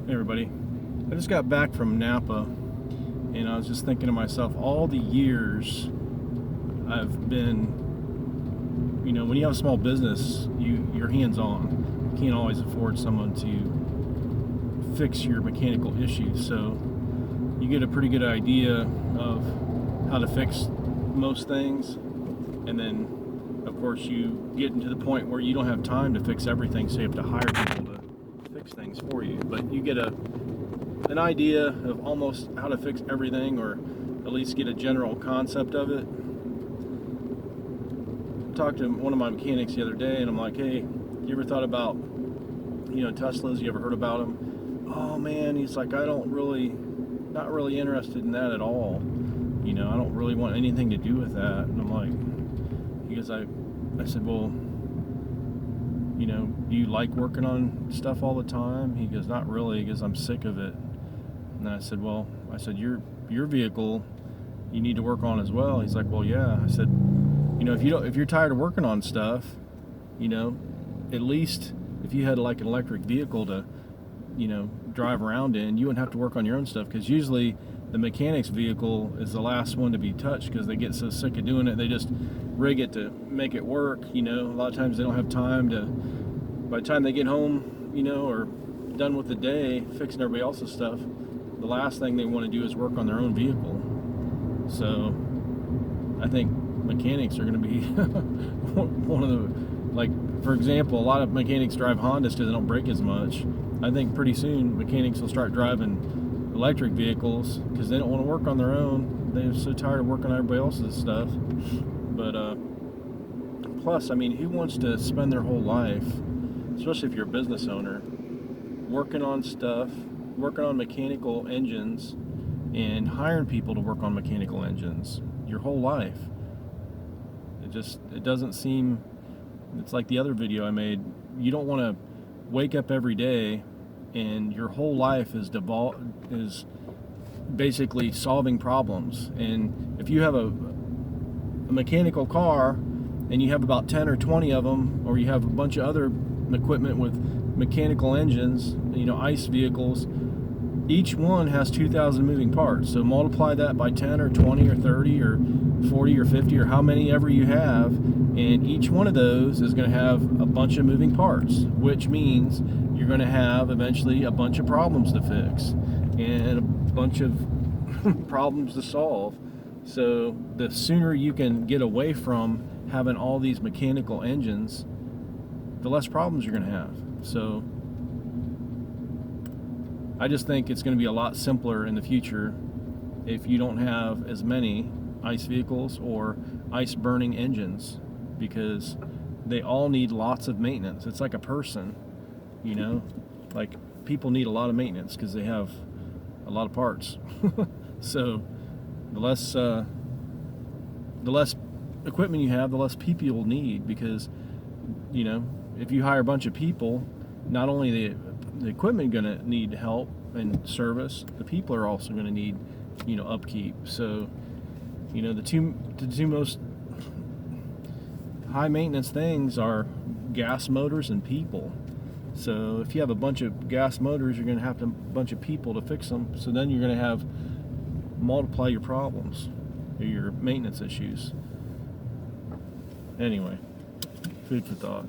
Hey everybody, I just got back from Napa and I was just thinking to myself, all the years I've been, when you have a small business, you're hands-on. You can't always afford someone to fix your mechanical issues, so you get a pretty good idea of how to fix most things, and then of course you get into the point where you don't have time to fix everything, so you have to hire people to fix things for you. But you get an idea of almost how to fix everything, or at least get a general concept of it. I talked to one of my mechanics the other day and I'm like, hey, you ever thought about Teslas? You ever heard about them? Oh man, he's like, not really interested in that at all. I don't really want anything to do with that. And I'm like, he goes, I said, well, do you like working on stuff all the time? He goes, not really. He goes, I'm sick of it. And I said, your vehicle, you need to work on as well. He's like, well, yeah. I said, if you're tired of working on stuff, at least if you had like an electric vehicle to, drive around in, you wouldn't have to work on your own stuff, because usually the mechanic's vehicle is the last one to be touched because they get so sick of doing it, they just rig it to make it work. A lot of times they don't have time to, by the time they get home, or done with the day fixing everybody else's stuff, the last thing they want to do is work on their own vehicle. So I think mechanics are going to be one of the, for example, a lot of mechanics drive Hondas because they don't break as much. I think pretty soon mechanics will start driving electric vehicles because they don't want to work on their own. They're so tired of working on everybody else's stuff. But plus, who wants to spend their whole life, especially if you're a business owner, working on stuff, working on mechanical engines and hiring people to work on mechanical engines your whole life? It doesn't seem, it's like the other video I made. You don't want to wake up every day and your whole life is basically solving problems. And if you have a mechanical car and you have about 10 or 20 of them, or you have a bunch of other equipment with mechanical engines, ICE vehicles, each one has 2,000 moving parts. So multiply that by 10 or 20 or 30 or 40 or 50 or how many ever you have, and each one of those is going to have a bunch of moving parts, which means you're going to have eventually a bunch of problems to fix and a bunch of problems to solve. So the sooner you can get away from having all these mechanical engines, the less problems you're going to have. So I just think it's going to be a lot simpler in the future if you don't have as many ICE vehicles or ICE burning engines, because they all need lots of maintenance. It's like a person, like people need a lot of maintenance because they have a lot of parts. So the less equipment you have, the less people you'll need, because if you hire a bunch of people, not only the equipment going to need help and service, the people are also going to need upkeep. So the two most high maintenance things are gas motors and people. So if you have a bunch of gas motors, you're going to have a bunch of people to fix them. So then you're going to multiply your problems or your maintenance issues. Anyway, food for thought.